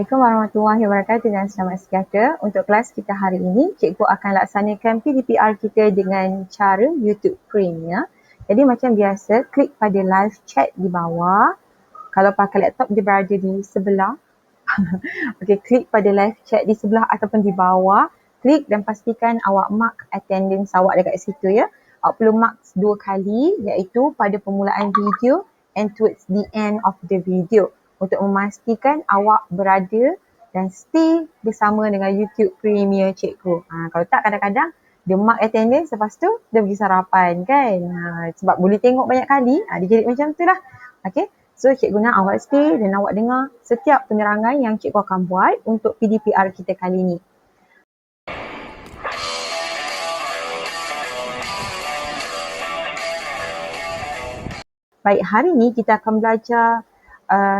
Assalamualaikum warahmatullahi wabarakatuh dan selamat sejahtera. Untuk kelas kita hari ini, cikgu akan laksanakan PDPR kita dengan cara YouTube Premiere. Jadi macam biasa, klik pada live chat di bawah. Kalau pakai laptop, dia berada di sebelah. Okey, klik pada live chat di sebelah ataupun di bawah. Klik dan pastikan awak mark attendance awak dekat situ ya. Awak perlu mark 2 kali iaitu pada permulaan video and towards the end of the video untuk memastikan awak berada dan stay bersama dengan YouTube Premiere cikgu. Kalau tak kadang-kadang dia mark attendance lepas tu dia pergi sarapan kan. Sebab boleh tengok banyak kali, dia jadi macam tu lah. Okay. So cikgu nak awak stay dan awak dengar setiap penerangan yang cikgu akan buat untuk PDPR kita kali ni. Baik, hari ni kita akan belajar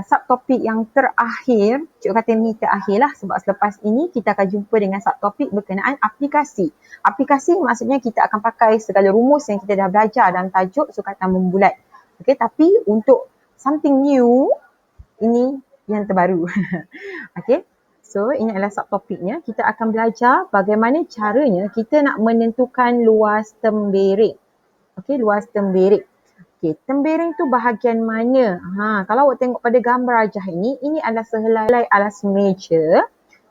subtopik yang terakhir. Cikgu kata ni terakhir lah sebab selepas ini kita akan jumpa dengan subtopik berkenaan aplikasi. Aplikasi maksudnya kita akan pakai segala rumus yang kita dah belajar dalam tajuk sukatan membulat. Okay, tapi untuk something new, ini yang terbaru. Okay, so ini adalah subtopiknya. Kita akan belajar bagaimana caranya kita nak menentukan luas tembering. Okay, luas tembering. Okay, tembering tu bahagian mana? Kalau awak tengok pada gambar rajah ini adalah sehelai alas meja.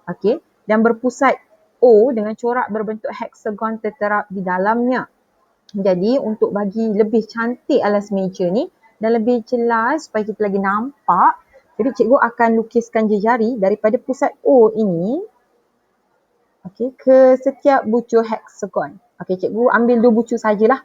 Okay, dan berpusat O dengan corak berbentuk heksagon terterap di dalamnya. Jadi untuk bagi lebih cantik alas meja ni dan lebih jelas supaya kita lagi nampak, jadi cikgu akan lukiskan jejari daripada pusat O ini ke setiap bucur heksagon. Cikgu ambil 2 bucur sajalah.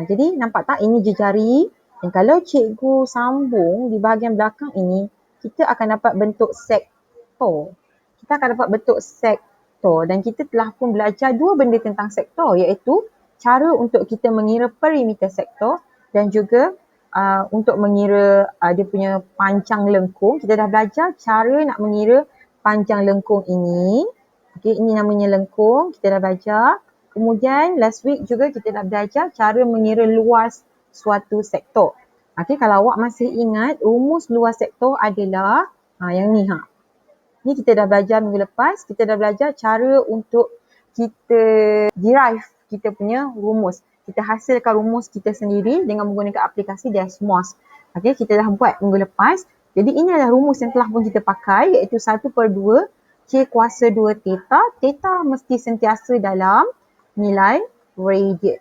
Jadi nampak tak ini jejari, dan kalau cikgu sambung di bahagian belakang ini, kita akan dapat bentuk sektor. Kita akan dapat bentuk sektor dan kita telah pun belajar 2 benda tentang sektor iaitu cara untuk kita mengira perimeter sektor dan juga untuk mengira dia punya panjang lengkung. Kita dah belajar cara nak mengira panjang lengkung ini. Ini namanya lengkung, kita dah belajar. Kemudian last week juga kita dah belajar cara mengira luas suatu sektor. Kalau awak masih ingat, rumus luas sektor adalah yang ni. Ni kita dah belajar minggu lepas. Kita dah belajar cara untuk kita derive kita punya rumus. Kita hasilkan rumus kita sendiri dengan menggunakan aplikasi Desmos. Kita dah buat minggu lepas. Jadi ini adalah rumus yang telah pun kita pakai iaitu 1/2 C kuasa 2 theta. Theta mesti sentiasa dalam nilai radian.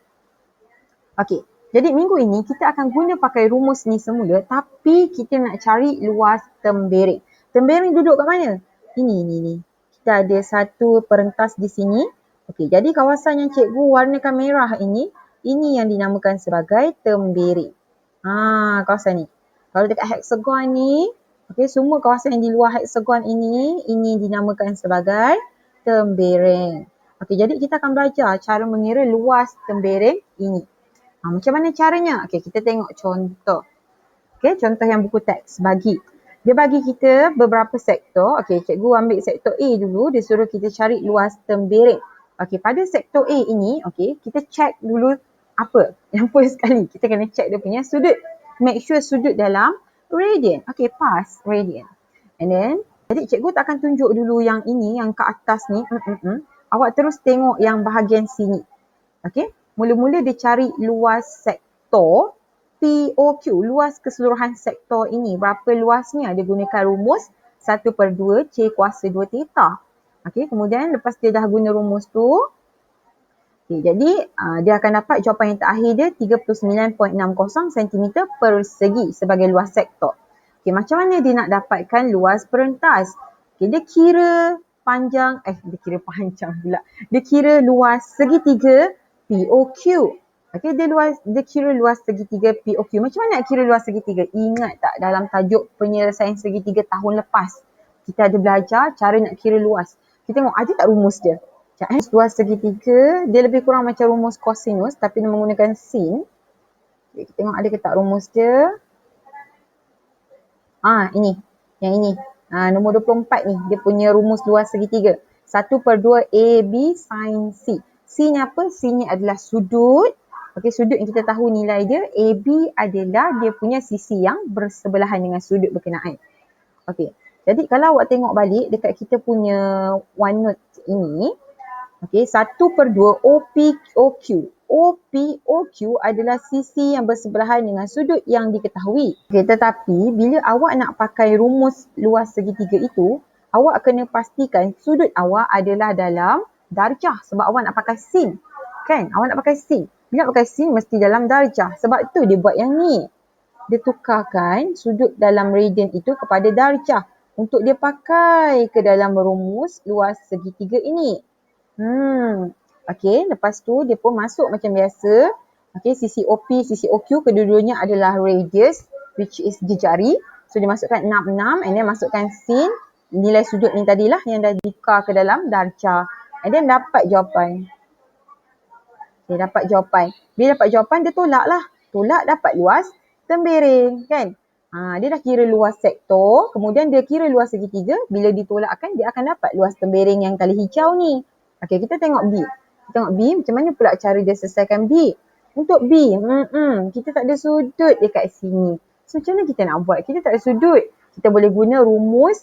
Jadi minggu ini kita akan guna pakai rumus ni semula tapi kita nak cari luas tembering. Tembering duduk kat mana? Ini. Kita ada satu perentas di sini. Jadi kawasan yang cikgu warnakan merah ini yang dinamakan sebagai tembering. Kawasan ni. Kalau dekat heksagon ni, semua kawasan yang di luar heksagon ini dinamakan sebagai tembering. Jadi kita akan belajar cara mengira luas tembering ini. Macam mana caranya? Kita tengok contoh. Contoh yang buku teks bagi. Dia bagi kita beberapa sektor. Cikgu ambil sektor A dulu. Dia suruh kita cari luas tembering. Pada sektor A ini, kita check dulu apa? Yang first sekali, kita kena check dia punya sudut. Make sure sudut dalam radian. Pas radian. And then, jadi cikgu tak akan tunjuk dulu yang ini, yang ke atas ni. Awak terus tengok yang bahagian sini. Mula-mula dia cari luas sektor POQ, luas keseluruhan sektor ini. Berapa luasnya? Dia gunakan rumus 1/2 C kuasa 2 theta. Kemudian lepas dia dah guna rumus tu, jadi dia akan dapat jawapan yang terakhir dia 39.60 cm persegi sebagai luas sektor. Macam mana dia nak dapatkan luas perentas? Dia kira panjang, dia kira luas segitiga POQ. Dia kira luas segitiga POQ. Macam mana nak kira luas segitiga? Ingat tak dalam tajuk penyelesaian segitiga tahun lepas? Kita ada belajar cara nak kira luas. Kita tengok ada tak rumus dia? Luas segitiga, dia lebih kurang macam rumus kosinus tapi dia menggunakan sin. Kita tengok ada ke tak rumus dia? Ini. Yang ini. Nombor 24 ni, dia punya rumus luas segitiga. 1/2 AB sin C. C ni apa? C ni adalah sudut. Sudut yang kita tahu nilai dia. AB adalah dia punya sisi yang bersebelahan dengan sudut berkenaan. Jadi kalau awak tengok balik dekat kita punya OneNote ini, okey, 1/2 OPOQ. OPOQ adalah sisi yang bersebelahan dengan sudut yang diketahui. Okay, tetapi bila awak nak pakai rumus luas segitiga itu, awak kena pastikan sudut awak adalah dalam darjah sebab awak nak pakai sin. Kan? Awak nak pakai sin. Bila nak pakai sin mesti dalam darjah. Sebab tu dia buat yang ni. Dia tukarkan sudut dalam radian itu kepada darjah untuk dia pakai ke dalam rumus luas segitiga ini. Okey, lepas tu dia pun masuk macam biasa. Okey, sisi OP, sisi OQ kedua-duanya adalah radius which is jejari. So dia masukkan 66 and then masukkan sin nilai sudut ni tadilah yang dah tukar ke dalam darjah. And then dapat jawapan. Okay, dapat jawapan. Bila dapat jawapan dia tolak lah. Tolak dapat luas tembereng kan. Dia dah kira luas sektor, kemudian dia kira luas segitiga. Bila ditolakkan dia akan dapat luas tembereng yang tali hijau ni. Okey, kita tengok B. Kita tengok B macam mana pula cara dia selesaikan B. Untuk B, kita tak ada sudut dekat sini. So macam mana kita nak buat? Kita tak ada sudut. Kita boleh guna rumus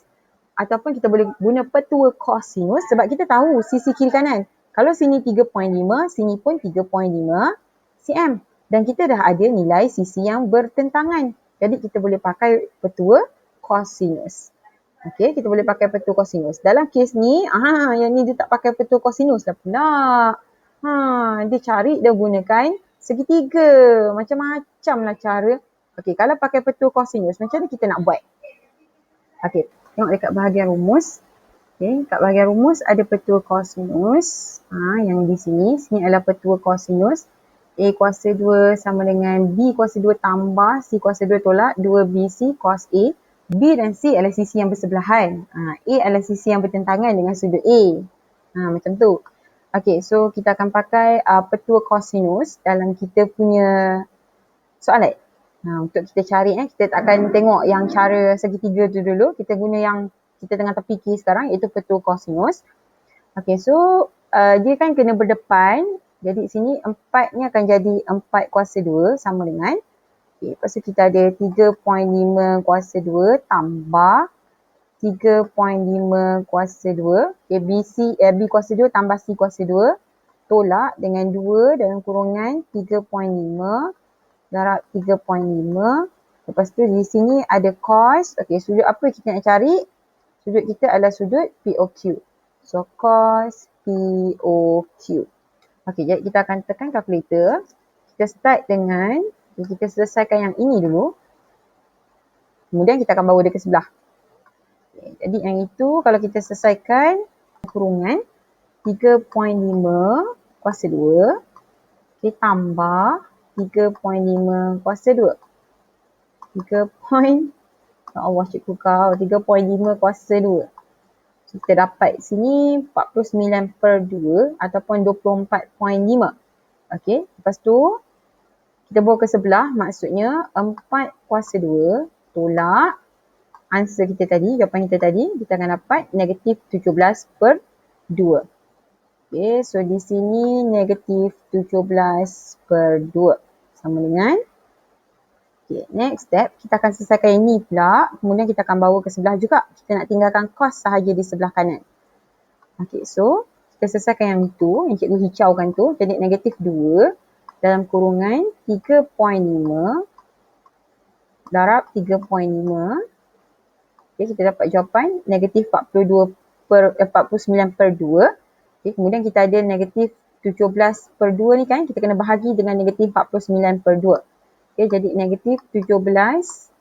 ataupun kita boleh guna petua kosinus sebab kita tahu sisi kiri kanan. Kalau sini 3.5, sini pun 3.5 cm. Dan kita dah ada nilai sisi yang bertentangan. Jadi kita boleh pakai petua kosinus. Okey, kita boleh pakai petua kosinus. Dalam kes ni, yang ni dia tak pakai petua kosinus lah pula. Dia cari, dia gunakan segitiga. Macam-macam lah cara. Okey, kalau pakai petua kosinus, macam mana kita nak buat? Okey, tengok dekat bahagian rumus. Okay, kat bahagian rumus ada petua kosinus. Yang di sini. Sini adalah petua kosinus. A kuasa 2 sama dengan B kuasa 2 tambah C kuasa 2 tolak 2BC cos A. B dan C adalah sisi yang bersebelahan. A adalah sisi yang bertentangan dengan sudut A. Macam tu. Okay, so kita akan pakai petua kosinus dalam kita punya soalan. Untuk kita cari, kita akan tengok yang cara segitiga tu dulu. Kita guna yang kita tengah terfikir sekarang iaitu petua kosinus. Okay, so dia kan kena berdepan. Jadi sini 4 ni akan jadi 4 kuasa 2 sama dengan. Okay, lepas tu kita ada 3.5 kuasa 2 tambah 3.5 kuasa 2. Okay, B kuasa 2 tambah C kuasa 2. Tolak dengan 2 dalam kurungan 3.5 darab 3.5. Lepas tu di sini ada cos. Okay, sudut apa kita nak cari? Sudut kita adalah sudut POQ. So, cos POQ. Okey, jadi kita akan tekan kalkulator. Kita start dengan, kita selesaikan yang ini dulu. Kemudian kita akan bawa dia ke sebelah. Okay, jadi yang itu kalau kita selesaikan kurungan 3.5 kuasa 2. Okay, tambah 3.5 kuasa 2. 3. Allah cikgu kau, 3.5 kuasa 2. Kita dapat sini 49/2 ataupun 24.5. Okey, lepas tu kita bawa ke sebelah, maksudnya 4 kuasa 2 tolak answer kita tadi, jawapan kita tadi, kita akan dapat negatif 17/2. Okey, so di sini negatif 17/2 sama dengan. Okay, next step, kita akan selesaikan yang ni pula. Kemudian kita akan bawa ke sebelah juga. Kita nak tinggalkan cos sahaja di sebelah kanan. Okay, so kita selesaikan yang itu, yang cikgu hijaukan tu. Jadi negatif 2 dalam kurungan 3.5 darab 3.5. Okay, kita dapat jawapan negatif 49/2. Okay, kemudian kita ada negatif 17/2 ni kan. Kita kena bahagi dengan negatif 49/2. Okay, jadi negatif 17/2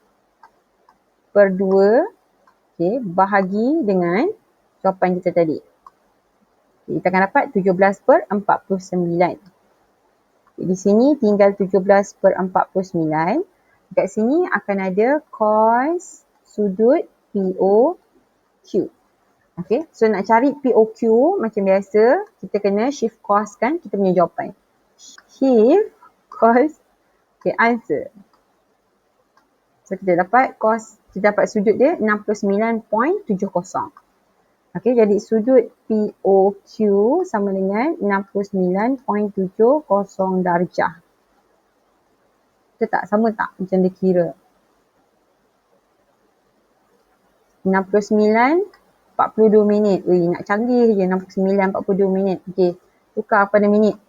bahagi dengan jawapan kita tadi. Okay, kita akan dapat 17/49. Okay, di sini tinggal 17/49. Dekat sini akan ada cos sudut POQ. Okay, so nak cari POQ macam biasa, kita kena shift cos kan kita punya jawapan. Shift cos. Okay, answer. So, kita dapat sudut dia 69.70. Okay, jadi sudut POQ sama dengan 69.70 darjah. Betul tak? Sama tak macam dia kira? 69.42 minit. Wih, nak canggih je 69.42 minit. Okey, tukar pada minit.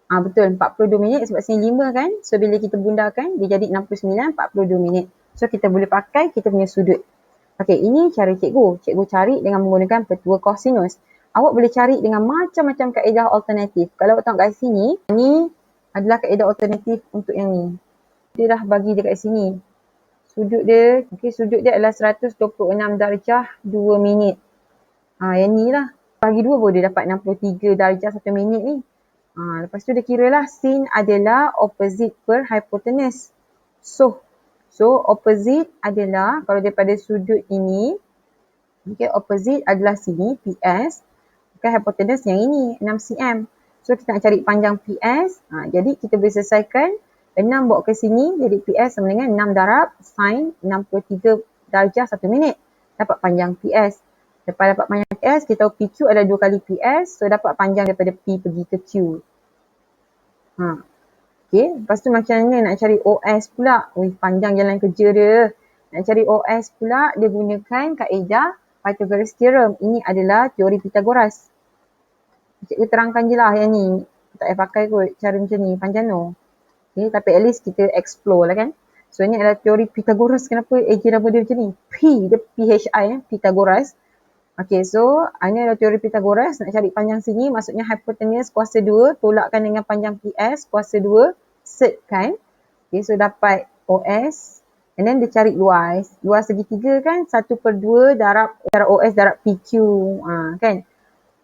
Betul, 42 minit sebab sini 5 kan. So, bila kita bundakan, dia jadi 69.42 minit. So, kita boleh pakai kita punya sudut. Okey, ini cara cikgu. Cikgu cari dengan menggunakan petua kosinus. Awak boleh cari dengan macam-macam kaedah alternatif. Kalau awak tengok kat sini, ni adalah kaedah alternatif untuk yang ni. Dia dah bagi dekat sini. Sudut dia, sudut dia adalah 126 darjah 2 minit. Yang ni lah. Bagi 2 pun dia dapat 63 darjah 1 minit ni. Lepas tu dia kira lah sin adalah opposite per hypotenuse. So opposite adalah, kalau daripada sudut ini, opposite adalah sini, PS. Hypotenuse yang ini, 6 cm. So, kita nak cari panjang PS. Jadi, kita boleh selesaikan 6 bawa ke sini. Jadi, PS sama dengan 6 darab sin 63 darjah 1 minit. Dapat panjang PS. Lepas dapat panjang PS, kita tahu PQ adalah 2 kali PS. So, dapat panjang daripada P pergi ke Q. Lepas tu macam mana nak cari OS pula? Panjang jalan kerja dia. Nak cari OS pula, dia gunakan kaedah Pythagoras theorem. Ini adalah teori Pythagoras. Cikgu terangkan je lah yang ni. Tak payah pakai kot cara macam ni, panjano. Tapi at least kita explore lah kan. So ini adalah teori Pythagoras. Kenapa AJ nama dia macam ni? Dia PHI, Pythagoras. So ini adalah teori Pythagoras. Nak cari panjang sini, maksudnya hypotenuse kuasa 2, tolakkan dengan panjang PS kuasa 2, setkan. So dapat OS. And then dia cari luas. Luas segitiga kan 1/2 darab OS darab PQ. Kan?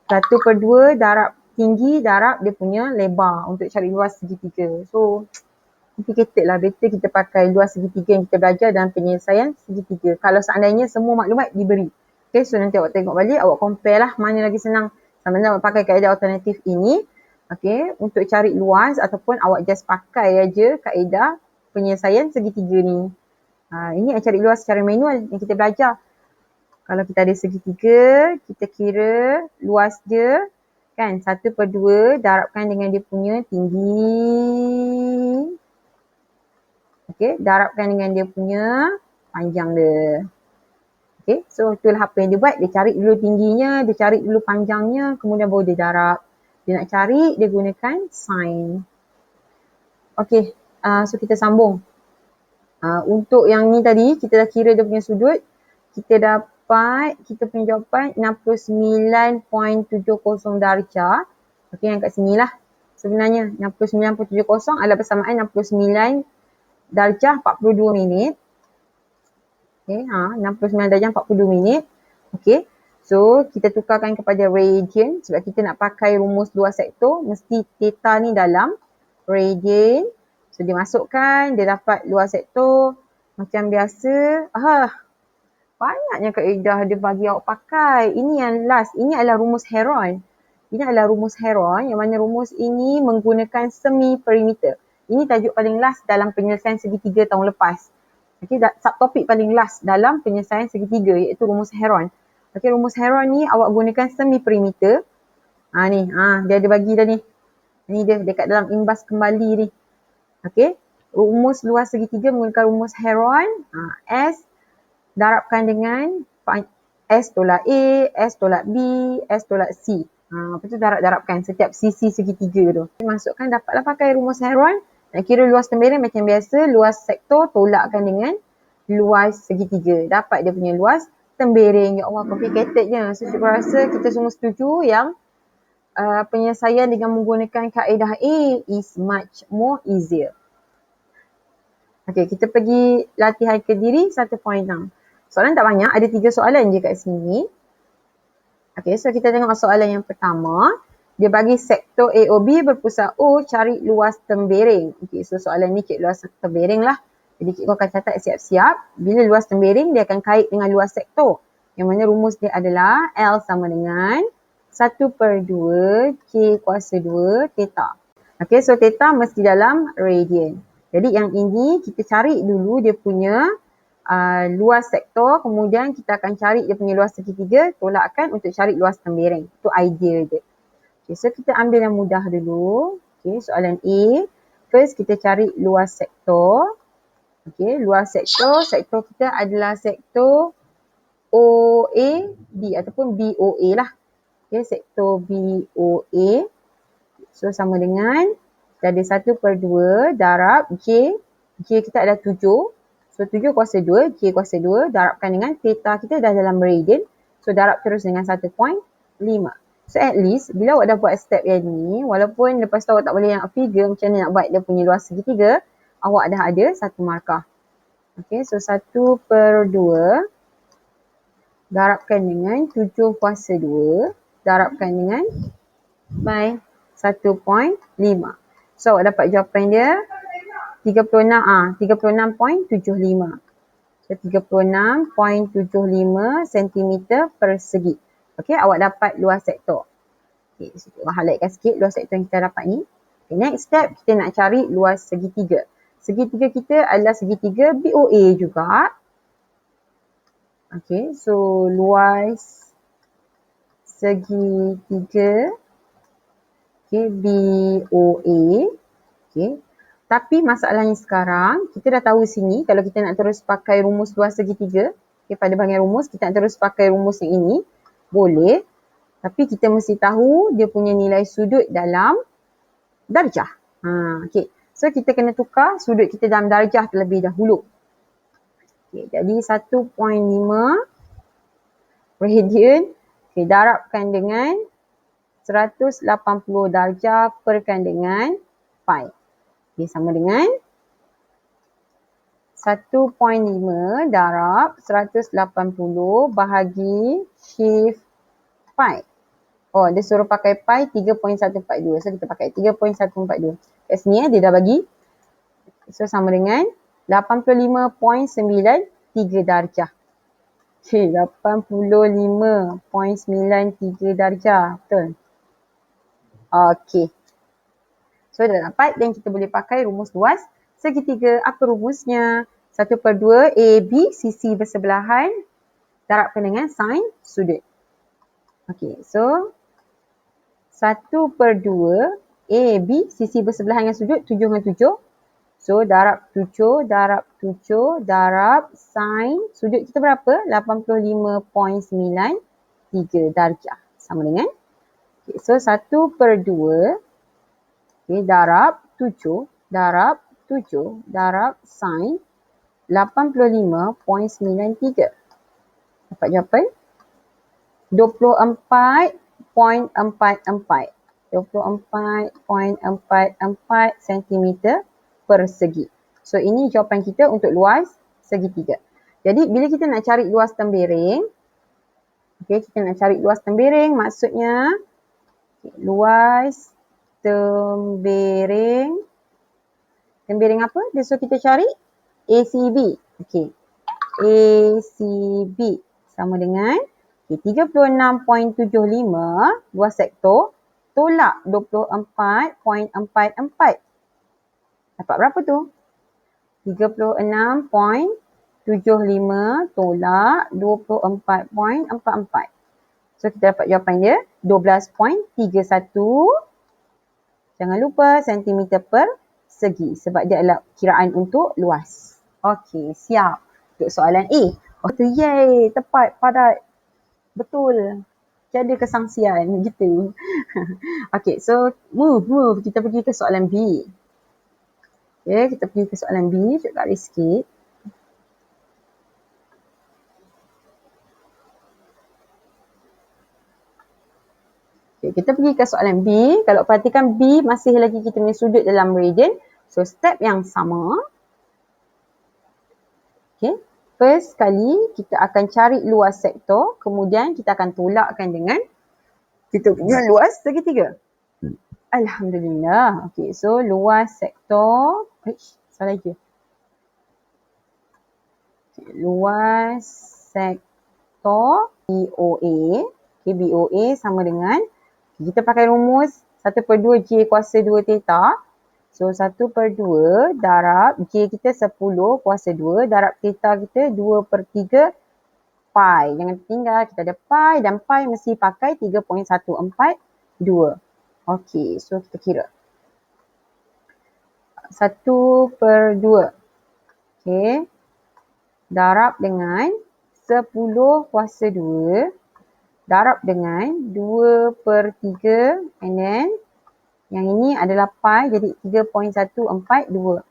1/2 darab tinggi darab dia punya lebar untuk cari luas segitiga. So, complicated lah. Better kita pakai luas segitiga yang kita belajar dalam penyelesaian segitiga. Kalau seandainya semua maklumat diberi. So nanti awak tengok balik, awak compare lah mana lagi senang. Sama ada awak pakai kaedah alternatif ini, untuk cari luas ataupun awak just pakai aja kaedah penyelesaian segitiga ni. Ini cari luas secara manual yang kita belajar. Kalau kita ada segitiga, kita kira luas dia kan 1/2 darabkan dengan dia punya tinggi. Darabkan dengan dia punya panjang dia. So itulah apa yang dia buat. Dia cari dulu tingginya, dia cari dulu panjangnya, kemudian baru dia darab. Dia nak cari, dia gunakan sin. So kita sambung. Untuk yang ni tadi, kita dah kira dia punya sudut. Kita dapat, kita punya jawapan 69.70 darjah. Yang kat sini lah. Sebenarnya 69.70 adalah persamaan 69 darjah 42 minit. 69 darjah 42 minit. So kita tukarkan kepada radian sebab kita nak pakai rumus luas sektor, mesti theta ni dalam radian. So dia masukkan, dia dapat luas sektor macam biasa. Banyaknya kaedah dia bagi awak pakai. Ini yang last, ini adalah rumus Heron. Ini adalah rumus Heron yang mana rumus ini menggunakan semi perimeter. Ini tajuk paling last dalam penyelesaian segitiga tahun lepas. Subtopik paling last dalam penyelesaian segitiga iaitu rumus Heron. Rumus Heron ni awak gunakan semi perimeter. Dia ada bagi dah ni. Ni dia dekat dalam imbas kembali ni. Rumus luas segitiga menggunakan rumus Heron. S darabkan dengan S tolak A, S tolak B, S tolak C. Lepas tu darab-darabkan setiap sisi segitiga tu. Masukkan dapatlah pakai rumus Heron. Nak kira luas tembereng macam biasa, luas sektor tolakkan dengan luas segitiga. Dapat dia punya luas tembereng. Ya Allah, complicatednya. So, cikgu rasa kita semua setuju yang penyelesaian dengan menggunakan kaedah A is much more easier. Kita pergi latihan Kediri 1.6. Soalan tak banyak, ada 3 soalan je kat sini. So kita tengok soalan yang pertama. Dia bagi sektor AOB berpusat O, cari luas tembereng. So soalan ni luas tembereng lah. Jadi cikgu akan catat siap-siap. Bila luas tembereng, dia akan kait dengan luas sektor. Yang mana rumus dia adalah L sama dengan 1/2 K kuasa 2 theta. So theta mesti dalam radian. Jadi yang ini kita cari dulu dia punya luas sektor. Kemudian kita akan cari dia punya luas segitiga. Tolakkan untuk cari luas tembereng. Itu idea dia. So kita ambil yang mudah dulu. Soalan A. First kita cari luas sektor. Luas sektor kita adalah sektor OAB ataupun BOA lah. Okay, sektor BOA. So sama dengan kita ada 1/2 darab J. J kita ada 7. So 7 kuasa 2, J kuasa 2 darabkan dengan theta kita dah dalam meridian. So darab terus dengan 1.5. So at least bila awak dah buat step yang ni, walaupun lepas tu awak tak boleh nak figure macam mana nak buat dia punya luas segitiga, awak dah ada satu markah. Okay, so 1/2 darabkan dengan 7 kuasa 2 darabkan dengan by 1.5. So awak dapat jawapan dia 36.75. So 36.75 cm persegi. Okey, awak dapat luas sektor. Okey, so kita highlightkan sikit luas sektor yang kita dapat ni. Okay, next step kita nak cari luas segitiga. Segitiga kita adalah segitiga BOA juga. Okey, so luas segitiga BOA. Okay. Tapi masalahnya sekarang, kita dah tahu sini kalau kita nak terus pakai rumus luas segitiga, okay, pada bahagian rumus, kita nak terus pakai rumus yang ini, boleh. Tapi kita mesti tahu dia punya nilai sudut dalam darjah. Okay. So kita kena tukar sudut kita dalam darjah terlebih dahulu. Okay. Jadi 1.5 radian, okay, darabkan dengan 180 darjah perkan dengan pi. Okay, sama dengan 1.5 darab 180 bahagi shift pi. Oh, dia suruh pakai pi 3.142. So, kita pakai 3.142. Kat sini dia dah bagi. So, sama dengan 85.93 darjah. Okay, 85.93 darjah. Betul? Okay. So dah dapat dan kita boleh pakai rumus luas segitiga. Apa rumusnya? 1/2 AB sisi bersebelahan darabkan dengan sin sudut. Okey, so 1/2 AB sisi bersebelahan dengan sudut 7 dengan 7. So darab 7 darab 7 darab sin sudut kita berapa? 85.93 darjah. Sama dengan. Okay, so 1/2 okay, darab 7 darab 7 darab sin 85.93. Dapat jawapan 24.44. 24.44 cm persegi. So ini jawapan kita untuk luas segitiga. Jadi bila kita nak cari luas tembiring, okay, kita nak cari luas tembiring maksudnya okay, luas tembiring. Tembiring apa? Dia suruh kita cari ACB. Okey. ACB sama dengan okay, 36.75 luas sektor tolak 24.44. Dapat berapa tu? 36.75 tolak 24.44. So kita dapat jawapan dia 12.31. Jangan lupa sentimeter persegi sebab dia adalah kiraan untuk luas. Okey, siap untuk soalan A. Oh tu, yay, tepat, padat. Betul. Tiada kesangsian gitu. Okey, so move. Kita pergi ke soalan B. Okey, kita pergi ke soalan B. Cuk garis sikit. Okay, kita pergi ke soalan B. Kalau perhatikan B masih lagi kita punya sudut dalam meridian. So step yang sama. Okay. First kali kita akan cari luas sektor. Kemudian kita akan tolakkan dengan kita punya luas segitiga. Alhamdulillah. Okay, so luas sektor. Salah je. Okay, luas sektor BOA. Okay, BOA sama dengan kita pakai rumus 1/2 J kuasa 2 theta. So 1/2 darab J kita 10 kuasa 2 darab theta kita 2/3 pi. Jangan tinggal, kita ada pi dan pi mesti pakai 3.142. Okey, so kita kira. 1/2. Okey. Darab dengan 10 10 kuasa 2 darab dengan 2/3 and then yang ini adalah pi jadi 3.142.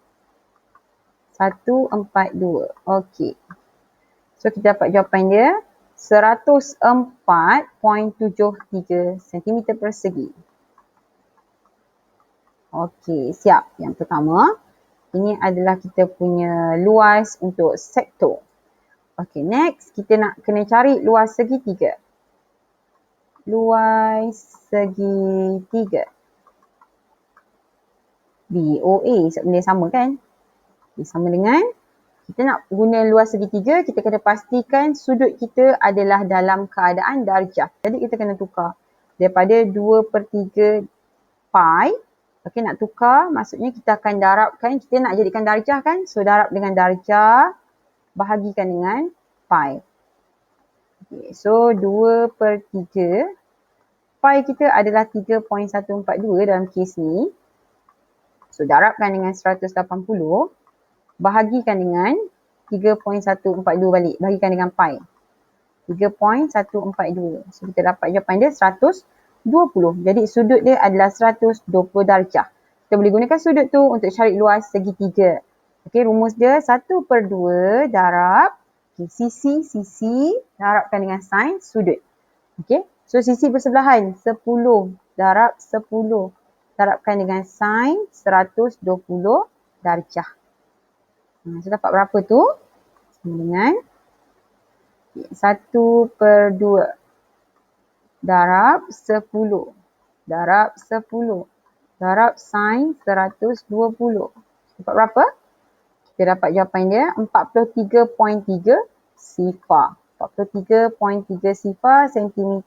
142. Okey. So kita dapat jawapan dia 104.73 cm persegi. Okey, siap. Yang pertama, ini adalah kita punya luas untuk sektor. Okey, next kita nak kena cari luas segitiga. Luas segitiga. BOA, benda sama kan? Sama dengan, kita nak guna luas segitiga, kita kena pastikan sudut kita adalah dalam keadaan darjah. Jadi kita kena tukar daripada 2/3 pi. Okey, nak tukar maksudnya kita akan darabkan, kita nak jadikan darjah kan? So darab dengan darjah, bahagikan dengan pi. Okay, so 2/3 pi kita adalah 3.142 dalam kes ni. So darabkan dengan 180, bahagikan dengan 3.142 balik, bahagikan dengan pi. 3.142. So kita dapat jawapan dia 120. Jadi sudut dia adalah 120 darjah. Kita boleh gunakan sudut tu untuk cari luas segitiga. Okey, rumus dia 1/2 darab sisi darabkan dengan sin sudut. Okey, so sisi bersebelahan 10 darab 10 darabkan dengan sin 120 darjah. So dapat berapa tu? Sama dengan 1/2 darab 10 darab 10 darab sin 120. Dapat berapa? Kita dapat jawapan dia 43.3 sifar. 43.3 sifar cm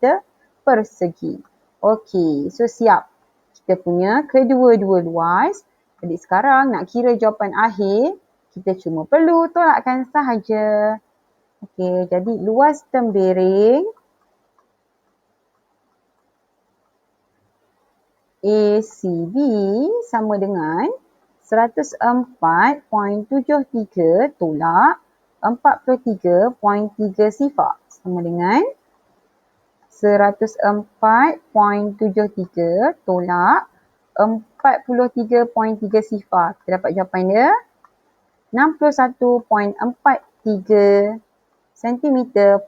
persegi. Okey, so siap. Kita punya kedua-dua luas. Jadi sekarang nak kira jawapan akhir, kita cuma perlu tolakkan sahaja. Okey, jadi luas tembiring ACB sama dengan 104.73 tolak 43.3 sifar sama dengan 104.73 tolak 43.3 sifar. Kita dapat jawapan dia 61.43 cm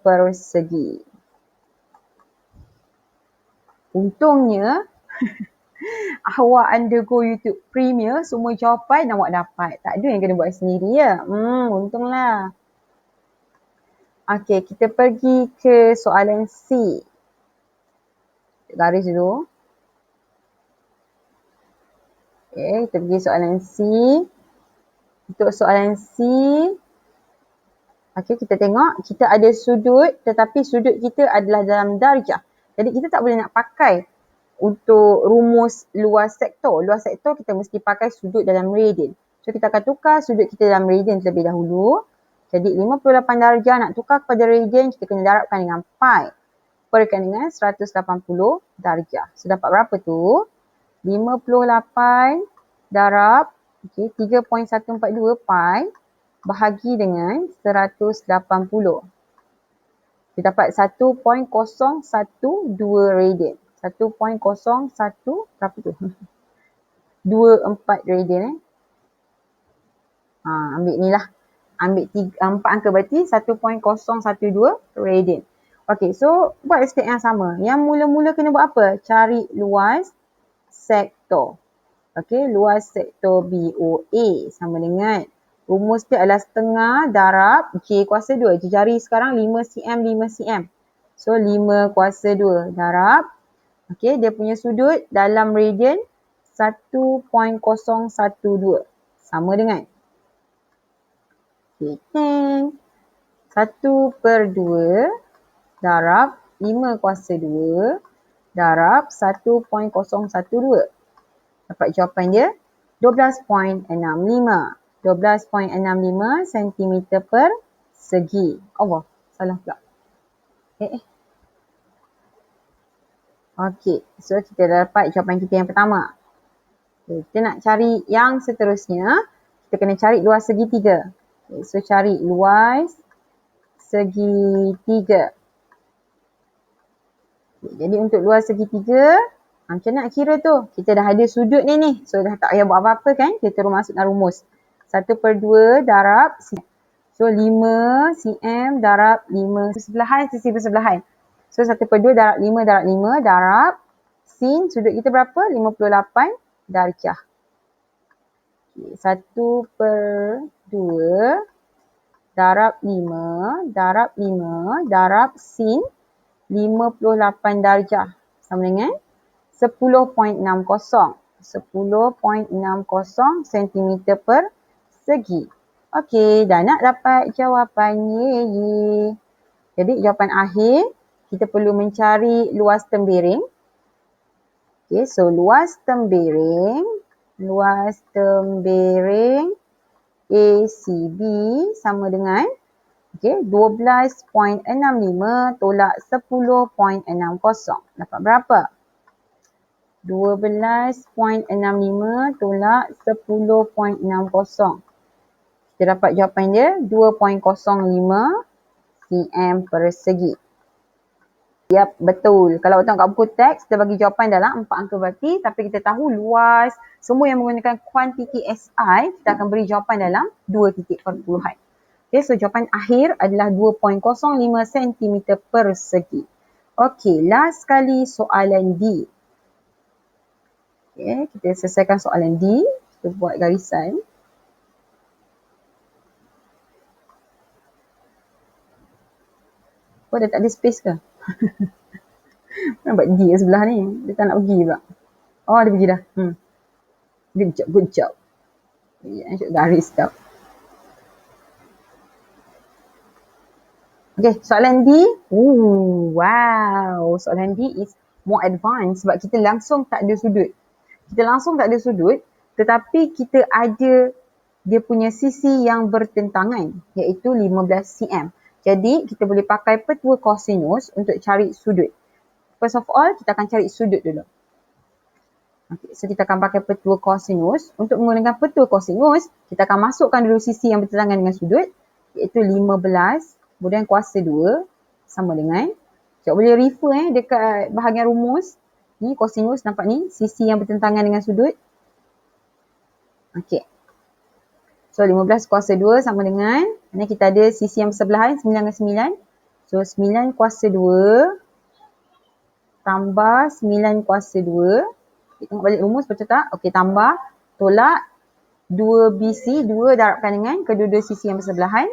persegi. Untungnya awak undergo YouTube Premier, semua jawapan awak dapat. Tak ada yang kena buat sendiri ya. Untunglah. Okey, kita pergi ke soalan C. Garis dulu. Okey, kita pergi soalan C. Untuk soalan C, okey, kita tengok kita ada sudut tetapi sudut kita adalah dalam darjah. Jadi kita tak boleh nak pakai untuk rumus luas sektor. Luas sektor kita mesti pakai sudut dalam radian. So kita akan tukar sudut kita dalam radian terlebih dahulu. Jadi 58 darjah nak tukar kepada radian, kita kena darabkan dengan pi. Perkan dengan 180 darjah. So dapat berapa tu? 58 darab 3.142 pi bahagi dengan 180. Kita dapat 1.012 radian. 1.01 berapa tu? 24 radian ambil ni lah. Ambil 4 angka berarti 1.012 radian. Okey, so buat step yang sama. Yang mula-mula kena buat apa? Cari luas sektor. Okey, luas sektor BOA sama dengan rumus dia adalah setengah darab J kuasa 2. Jari sekarang 5 cm, 5 cm. So 5 kuasa 2 darab. Okey, dia punya sudut dalam radian 1.012. Sama dengan. Okay, 1/2 darab 5 kuasa 2 darab 1.012. Dapat jawapan dia 12.65. 12.65 cm persegi. Allah, salah pula. Okey, so kita dapat jawapan kita yang pertama. Okay, kita nak cari yang seterusnya. Kita kena cari luas segitiga. Okay, so cari luas segitiga. Jadi untuk luas segitiga, macam nak kira tu? Kita dah ada sudut ni. So dah tak payah buat apa-apa kan? Kita terus masukkan rumus. 1/2 darab cm. So 5 cm darab 5 bersebelahan, sisi bersebelahan. So 1/2 darab 5 darab 5 darab sin sudut kita berapa? 58 darjah. 1/2 darab 5 darab 5 darab sin 58 darjah sama dengan 10.60 cm persegi. Okey, dah nak dapat jawapannya. Jadi jawapan akhir kita perlu mencari luas tembiring. Okey, so luas tembiring ACB sama dengan 12.65 tolak 10.60. Dapat berapa? 12.65 tolak 10.60. Kita dapat jawapan dia 2.05 cm persegi. Yap, betul. Kalau tengok kat buku teks, kita bagi jawapan dalam 4 angka berarti. Tapi kita tahu luas, semua yang menggunakan kuantiti SI, kita akan beri jawapan dalam 2 titik perpuluhan. Okay, so jawapan akhir adalah 2.05 cm persegi. Okey, last sekali soalan D. Okay, kita selesaikan soalan D. Kita buat garisan. Oh, dah tak ada space ke? Nampak D kat sebelah ni. Dia tak nak pergi pula. Oh, dia pergi dah. Good job. Asyik garis tau. Okay, soalan D. Wow. Soalan D is more advanced sebab kita langsung tak ada sudut. Tetapi kita ada dia punya sisi yang bertentangan iaitu 15 cm. Jadi, kita boleh pakai petua kosinus untuk cari sudut. First of all, kita akan cari sudut dulu. Okay, so kita akan pakai petua kosinus. Untuk menggunakan petua kosinus, kita akan masukkan dulu sisi yang bertentangan dengan sudut iaitu 15 kemudian kuasa 2 sama dengan, cikgu boleh refer dekat bahagian rumus. Ni kosinus nampak ni, sisi yang bertentangan dengan sudut. Okey. So 15 kuasa 2 sama dengan, ni kita ada sisi yang bersebelahan 9/9. So 9 kuasa 2 tambah 9 kuasa 2. Kita tengok balik rumus betul tak? Okey, tambah tolak 2 BC, 2 darabkan dengan kedua-dua sisi yang bersebelahan.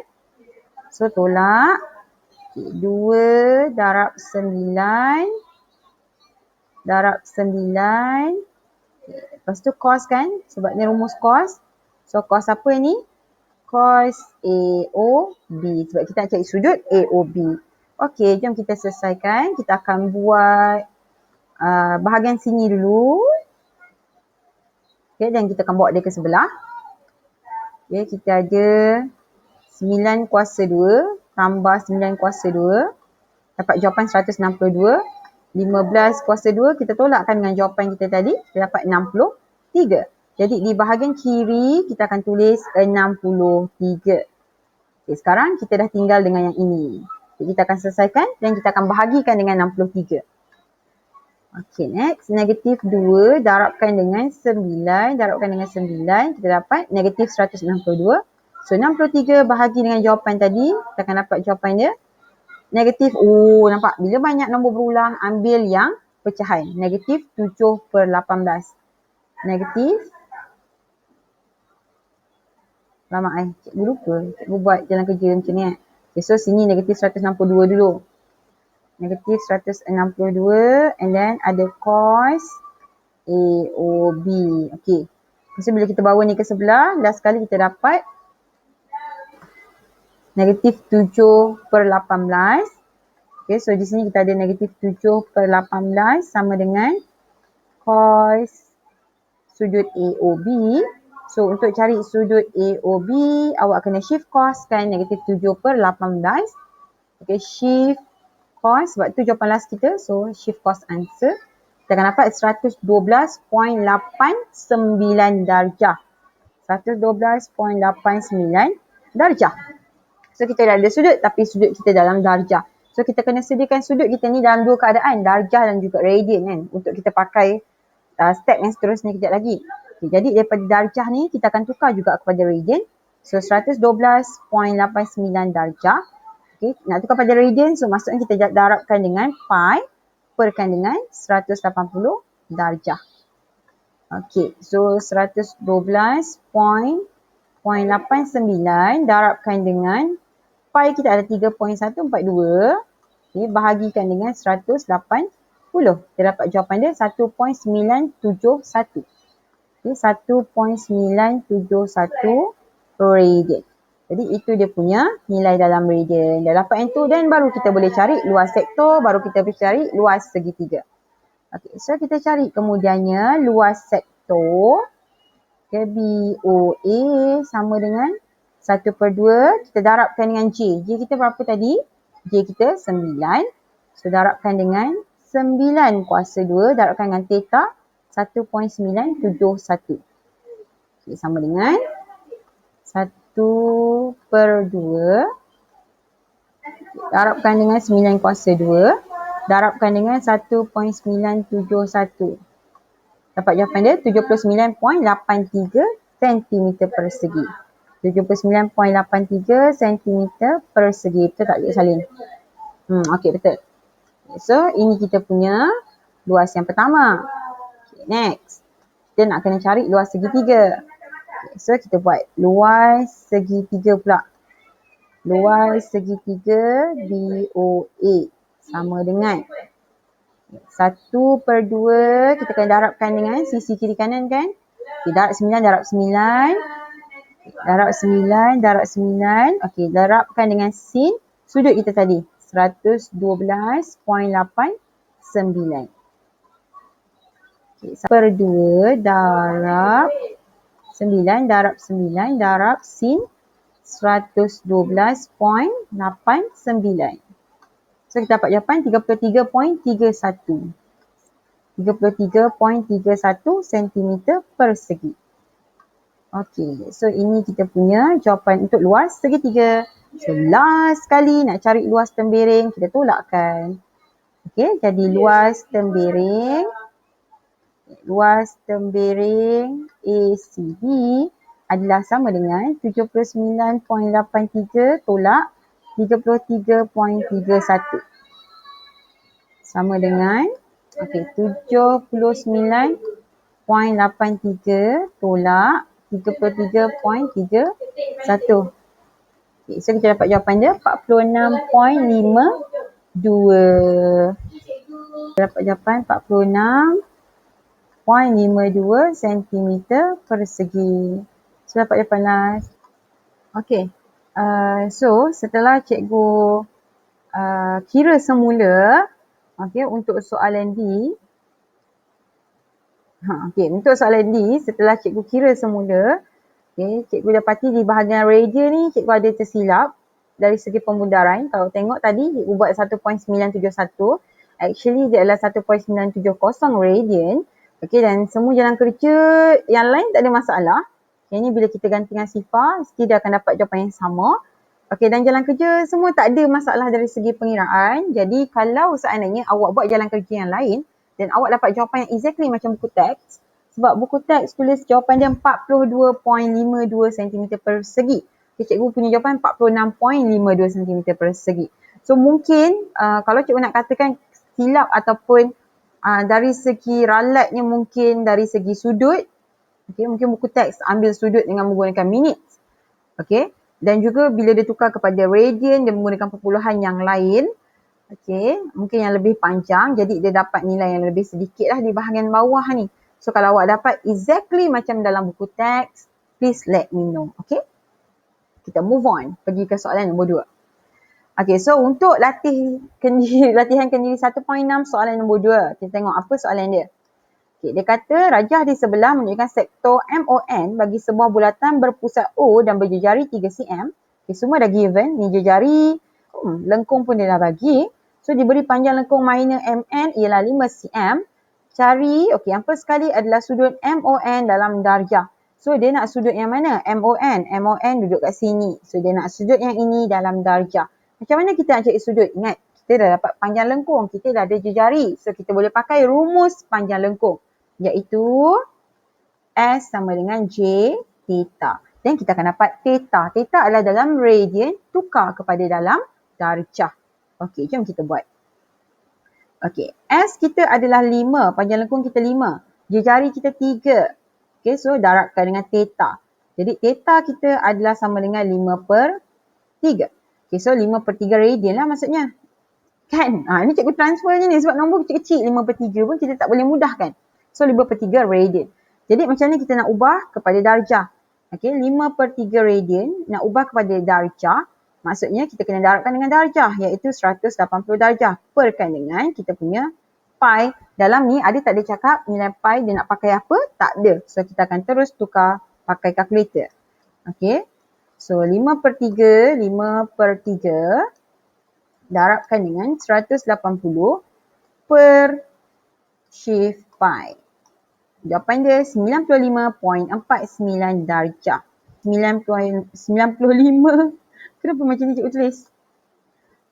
So tolak 2 darab 9 darab 9. Lepas tu cos kan? Sebab ni rumus cos. So cos apa ni? Cos AOB. Sebab kita nak cari sudut AOB. Okey, jom kita selesaikan. Kita akan buat bahagian sini dulu. Okay, dan kita akan bawa dia ke sebelah. Okay, kita ada 9 kuasa 2 tambah 9 kuasa 2. Dapat jawapan 162. 15 kuasa 2 kita tolakkan dengan jawapan kita tadi. Kita dapat 63. Jadi di bahagian kiri kita akan tulis 63. Okay, sekarang kita dah tinggal dengan yang ini. Jadi kita akan selesaikan dan kita akan bahagikan dengan 63. Okey, next. Negatif 2 darabkan dengan 9. Darabkan dengan 9. Kita dapat negatif 162. So 63 bahagi dengan jawapan tadi. Kita akan dapat jawapan dia. Negatif, nampak? Bila banyak nombor berulang, ambil yang pecahan. Negatif 7/18. Negatif. Lama cikgu lupa. Cikgu buat jalan kerja macam ni. Okay, so sini negatif 162 dulu. Negatif 162 and then ada cos AOB. Okay. So bila kita bawa ni ke sebelah, last kali kita dapat negatif 7/18. Okay, so di sini kita ada negatif 7/18 sama dengan cos sudut AOB. So untuk cari sudut AOB, awak kena shift cos kan negatif 7/18. Okay, shift cos sebab tu jawapan last kita. So shift cos answer. Kita akan dapat 112.89 darjah. 112.89 darjah. So kita dah ada sudut tapi sudut kita dalam darjah. So kita kena sediakan sudut kita ni dalam dua keadaan, darjah dan juga radian kan, untuk kita pakai step yang seterusnya kejap lagi. Okay, jadi daripada darjah ni kita akan tukar juga kepada radian. So 112.89 darjah. Okay, nak tukar pada radian, so maksudnya kita darabkan dengan pi perkan dengan 180 darjah. Okay, so 112.89 darabkan dengan pi kita ada 3.142. Okay, bahagikan dengan 180. Kita dapat jawapan dia 1.971. Okay, 1.971 radian. Jadi itu dia punya nilai dalam radian. Dah dapat yang tu dan baru kita boleh cari luas sektor, baru kita boleh cari luas segitiga. Okay, so kita cari kemudiannya luas sektor. Okay, BOA sama dengan 1/2. Kita darabkan dengan J. J kita berapa tadi? J kita 9. So darabkan dengan 9 kuasa 2. Darabkan dengan theta 1.971. Okay, sama dengan 1/2 darabkan dengan 9 kuasa 2 darabkan dengan 1.971. Dapat jawapan dia 79.83 cm persegi. 79.83 cm persegi. Betul tak Cik Salin? Okey, betul. So ini kita punya luas yang pertama. Okay, next. Kita nak kena cari luas segitiga. So kita buat luas segitiga pula. Luas segitiga BOA sama dengan 1/2. Kita akan darabkan dengan sisi kiri kanan kan. Okay, darab 9 darab 9. Darab 9 darab 9. Okey, darabkan dengan sin sudut kita tadi 112.89. Okay, 1/2 darab 9 darab 9 darab sin 112.89. So kita dapat jawapan 33.31. 33.31 cm persegi. Okey, so ini kita punya jawapan untuk luas segitiga. So last sekali nak cari luas tembereng, kita tolakkan. Okey, jadi luas tembereng ACB adalah sama dengan 79.83 tolak 33.31. Sama dengan 79.83 tolak 33.31. Okay, so kita dapat jawapan dia 46.52. Kita dapat jawapan 46.52 cm persegi. So dapat jawapan last. Okay. So setelah cikgu kira semula untuk soalan D. Untuk soalan D setelah cikgu kira semula, cikgu dapati di bahagian radian ni cikgu ada tersilap dari segi pembudaran. Kalau tengok tadi cikgu buat 1.971, actually dia adalah 1.970 radian. Dan semua jalan kerja yang lain tak ada masalah. Ini bila kita ganti dengan sifar, dia akan dapat jawapan yang sama. Dan jalan kerja semua tak ada masalah dari segi pengiraan. Jadi kalau seandainya awak buat jalan kerja yang lain dan awak dapat jawapan yang exactly macam buku teks, sebab buku teks tulis jawapan dia 42.52 cm persegi. Cikgu punya jawapan 46.52 cm persegi. So mungkin kalau cikgu nak katakan silap ataupun dari segi ralatnya mungkin dari segi sudut, mungkin buku teks ambil sudut dengan menggunakan minit. Dan juga bila dia tukar kepada radian, dia menggunakan perpuluhan yang lain. Mungkin yang lebih panjang, jadi dia dapat nilai yang lebih sedikit lah di bahagian bawah ni. So kalau awak dapat exactly macam dalam buku teks, please let me know. Kita move on, pergi ke soalan nombor 2. So untuk latihan kendiri 1.6 soalan nombor 2, kita tengok apa soalan dia. Dia kata rajah di sebelah menunjukkan sektor MON bagi sebuah bulatan berpusat O dan berjejari 3 cm. Semua dah given, ni jejari, lengkung pun dia dah bagi. So diberi panjang lengkung minor MN ialah 5 cm. Cari, apa sekali adalah sudut MON dalam darjah. So dia nak sudut yang mana? MON. MON duduk kat sini. So dia nak sudut yang ini dalam darjah. Macam mana kita nak cari sudut? Ingat, kita dah dapat panjang lengkung. Kita dah ada jejari. So kita boleh pakai rumus panjang lengkung. Iaitu S sama dengan J theta. Dan kita akan dapat theta. Theta adalah dalam radian, tukar kepada dalam darjah. Okey, jom kita buat. Okey, S kita adalah 5. Panjang lengkung kita 5. Jejari kita 3. Okey, so darabkan dengan theta. Jadi theta kita adalah sama dengan 5/3. Okey, so 5/3 radian lah maksudnya. Kan? Ini cikgu transfer je ni sebab nombor kecil-kecil 5/3 pun kita tak boleh mudahkan. So 5/3 radian. Jadi macam ni kita nak ubah kepada darjah. Okey, 5/3 radian nak ubah kepada darjah. Maksudnya kita kena darabkan dengan darjah iaitu 180 darjah. Perkan dengan kita punya pi. Dalam ni ada tak ada cakap nilai pi dia nak pakai apa? Tak ada. So kita akan terus tukar pakai kalkulator. Okey. So 5/3 darabkan dengan 180 per shift pi. Jawapan dia 95.49 darjah. 95. Kenapa macam ni cikgu tulis?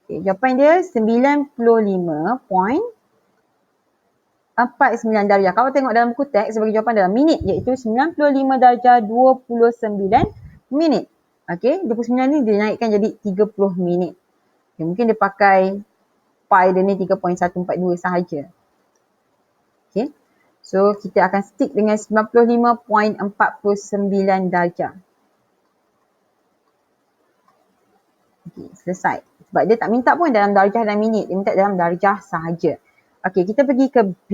Okay, jawapan dia 95.49 darjah. Kalau tengok dalam buku teks sebagai jawapan dalam minit iaitu 95 darjah 29 minit. Okey, 29 ni dia naikkan jadi 30 minit. Okay, mungkin dia pakai pi dia ni 3.142 sahaja. Okey. So kita akan stick dengan 95.49 darjah. Okey, selesai. Sebab dia tak minta pun dalam darjah dan minit. Dia minta dalam darjah sahaja. Okey, kita pergi ke B.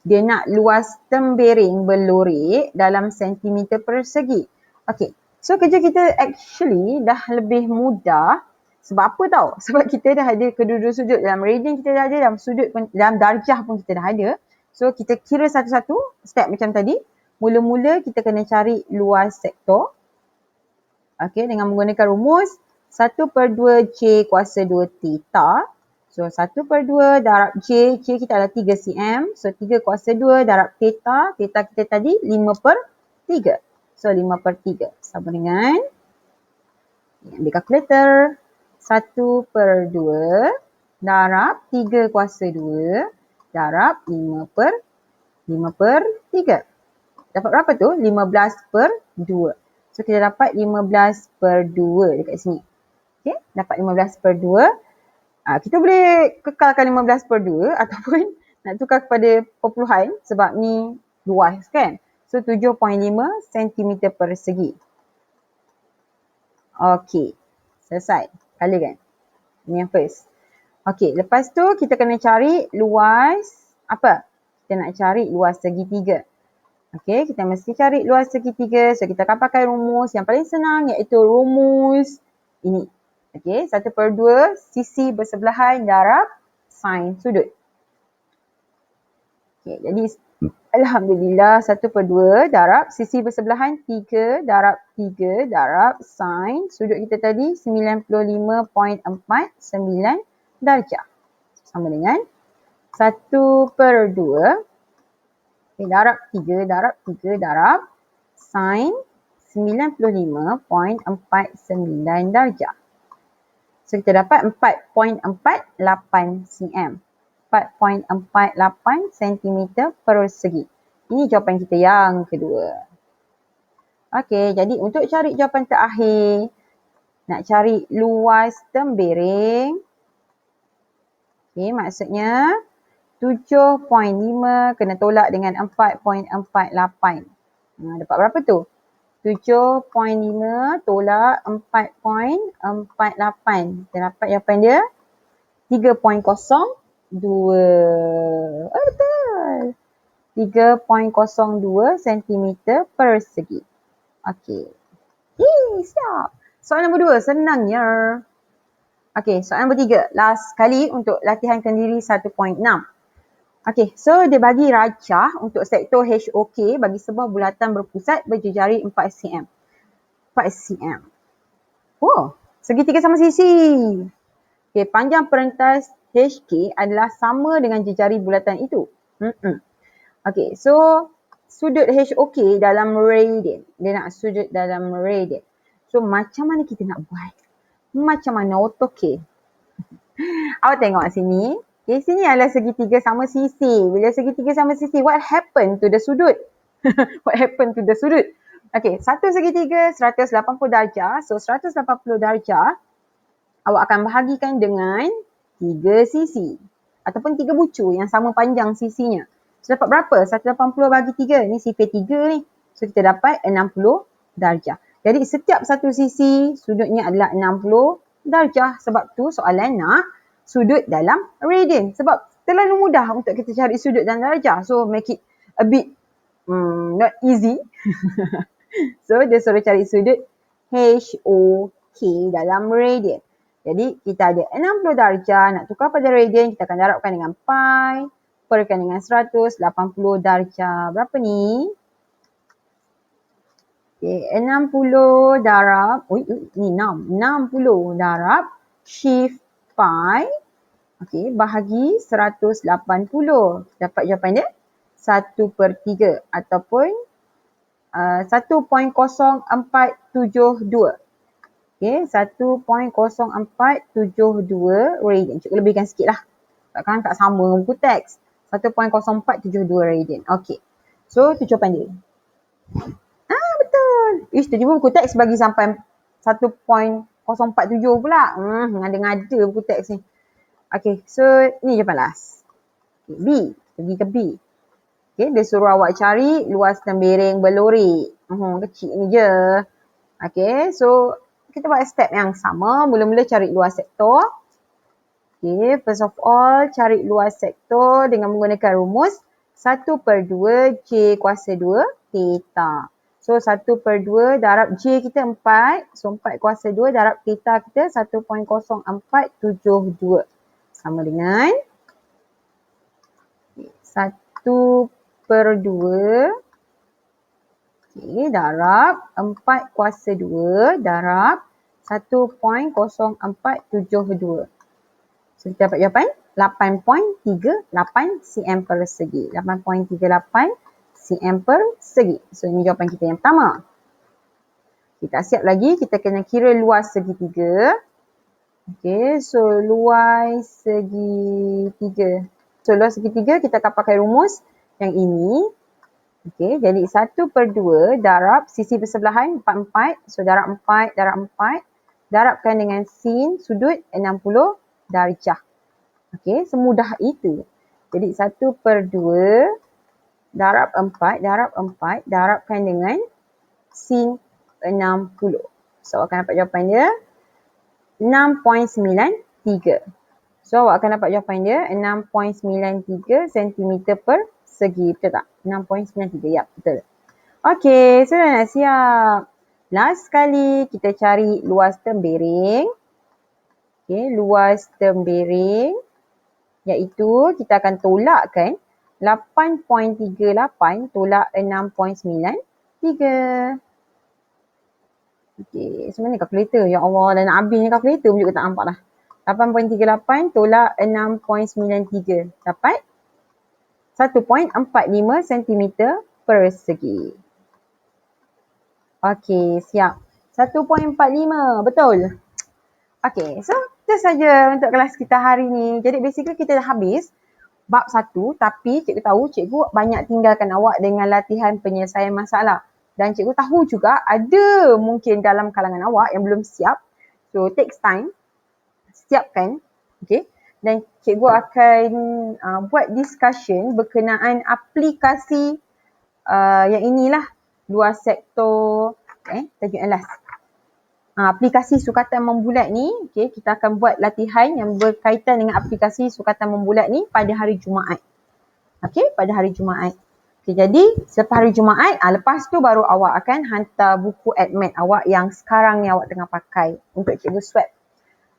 Dia nak luas tembereng berlorek dalam sentimeter persegi. Okey, so kerja kita actually dah lebih mudah. Sebab apa tau? Sebab kita dah ada kedua-dua sudut. Dalam radian kita dah ada, dalam sudut pun, dalam darjah pun kita dah ada. So kita kira satu-satu step macam tadi. Mula-mula kita kena cari luas sektor. Okey, dengan menggunakan rumus 1/2 J kuasa 2 theta. So 1/2 darab J. J kita adalah 3 cm. So 3 kuasa 2 darab theta. Theta kita tadi 5/3. So 5/3 sama dengan, ambil kalkulator, 1/2 darab 3 kuasa 2 darab 5/3. Dapat berapa tu? 15/2. So kita dapat 15/2 dekat sini. Okay, dapat 15/2. Kita boleh kekalkan 15/2 ataupun nak tukar kepada perpuluhan sebab ni luas kan. So 7.5 cm persegi. Okey, selesai. Kali kan? Ini yang first. Okey, lepas tu kita kena cari luas apa? Kita nak cari luas segitiga. Okey, kita mesti cari luas segitiga. So kita akan pakai rumus yang paling senang iaitu rumus ini. Okey, 1/2 sisi bersebelahan darab sin sudut. Okey, jadi alhamdulillah 1/2 darab sisi bersebelahan 3 darab 3 darab sin sudut kita tadi 95.49 darjah. Sama dengan 1/2 darab 3 darab 3 darab sin 95.49 darjah. So kita dapat 4.48 cm. 4.48 cm persegi. Ini jawapan kita yang kedua. Okey, jadi untuk cari jawapan terakhir, nak cari luas tembereng. Okey, maksudnya 7.5 kena tolak dengan 4.48. Dapat berapa tu? 7.5 tolak 4.48. Kita dapat jawapan dia 3.02. Betul. 3.02 cm persegi. Okey. Siap. Soalan nombor 2, senangnya. Okey, soalan nombor 3. Last kali untuk latihan kendiri 1.6. Okey, so dia bagi rajah untuk sektor HOK bagi sebuah bulatan berpusat berjejari 4 cm. 4 cm. Oh, segitiga sama sisi. Okey, panjang perentas HK adalah sama dengan jejari bulatan itu. Okey, so sudut HOK dalam radian. Dia nak sudut dalam radian. So macam mana kita nak buat? Macam mana AutoCAD? Awak tengok sini. Okay, sini adalah segitiga sama sisi. Bila segitiga sama sisi, what happened to the sudut? What happened to the sudut? Okay, satu segitiga 180 darjah. So 180 darjah, awak akan bahagikan dengan 3 sisi. Ataupun 3 bucu yang sama panjang sisinya. So dapat berapa? 180 bagi 3. Ni sifir 3 ni. So kita dapat 60 darjah. Jadi setiap satu sisi sudutnya adalah 60 darjah. Sebab tu soalan nak sudut dalam radian. Sebab terlalu mudah untuk kita cari sudut dalam darjah. So make it a bit not easy. So dia suruh cari sudut HOK dalam radian. Jadi kita ada 60 darjah, nak tukar pada radian, kita akan darabkan dengan pi, perkan dengan 180 darjah. Berapa ni? Okay, 60 darab, ni 6. 60 darab shift pi, okay, bahagi 180. Dapat jawapan dia 1/3 ataupun 1.0472. Okay, 1.0472 radian. Cikgu lebihkan sikit lah. Takkan tak sama buku teks. 1.0472 radian. Okay. So, tu jawapan dia. Betul. Tiba-tiba buku teks bagi sampai 1.047 pula. Ngada-ngada buku teks ni. Okay, so ni jawapan last. Okay, B. Pergi ke B. Okay, dia suruh awak cari luas tembiring berlori. Kecil ni je. Okay, so kita buat step yang sama. Mula-mula cari luas sektor. Okay, first of all, cari luas sektor dengan menggunakan rumus 1/2 J kuasa 2 theta. So, 1/2 darab J kita 4. So, 4 kuasa 2 darab theta kita 1.0472. Sama dengan 1/2 okay, darab 4 kuasa 2 darab 1.0472. So, kita dapat jawapan 8.38 cm persegi. 8.38 cm persegi. So, ini jawapan kita yang pertama. Kita siap lagi. Kita kena kira luas segitiga. Okay, so luas segitiga. So, luas segitiga kita akan pakai rumus yang ini. Okay, jadi 1/2 darab sisi bersebelahan 44. So, darab 4 darab 4. Darabkan dengan sin sudut 60 darjah. Okay, semudah itu. Jadi 1/2 darab 4 darab 4. Darabkan dengan sin 60. So, akan dapat jawapan dia 6.93. So, awak akan dapat jawapan dia 6.93 cm persegi. Betul tak? 6.93. Ya, betul. Okey, so dah nak siap. Last sekali kita cari luas tembiring. Okey, luas tembiring iaitu kita akan tolakkan 8.38 tolak 6.93. Okey, sebenarnya kalkulator. Ya Allah, dah nak habis ni kalkulator pun juga tak nampak dah. 8.38 tolak 6.93. Dapat 1.45 cm persegi. Okey, siap. 1.45, betul? Okey, so itu saja untuk kelas kita hari ni. Jadi basically kita dah habis bab 1, tapi cikgu tahu cikgu banyak tinggalkan awak dengan latihan penyelesaian masalah. Dan cikgu tahu juga ada mungkin dalam kalangan awak yang belum siap. So takes time. Siapkan. Okay. Dan cikgu akan buat discussion berkenaan aplikasi yang inilah. Luas sektor. Tajuk yang last. Aplikasi sukatan membulat ni. Okay, kita akan buat latihan yang berkaitan dengan aplikasi sukatan membulat ni pada hari Jumaat. Okay, pada hari Jumaat. Okay, jadi selepas hari Jumaat, lepas tu baru awak akan hantar buku admit awak yang sekarang ni awak tengah pakai untuk cikgu swap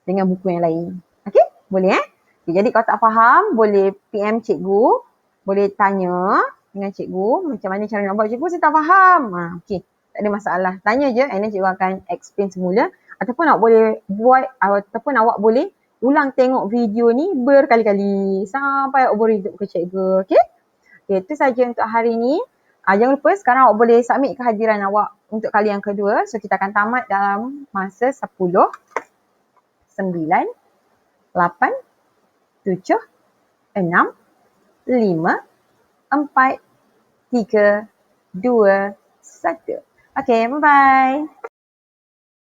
dengan buku yang lain. Okay, boleh Okay, jadi kalau tak faham, boleh PM cikgu, boleh tanya dengan cikgu macam mana cara nak buat. Cikgu saya tak faham. Okay, tak ada masalah. Tanya je and then cikgu akan explain semula. Ataupun awak boleh buat, ataupun awak boleh ulang tengok video ni berkali-kali sampai awak boleh hidup ke cikgu. Okay? Okay, itu saja untuk hari ni. Jangan lupa sekarang awak boleh submit kehadiran awak untuk kali yang kedua. So kita akan tamat dalam masa 10, 9, 8, 7, 6, 5, 4, 3, 2, 1. Okay, bye-bye.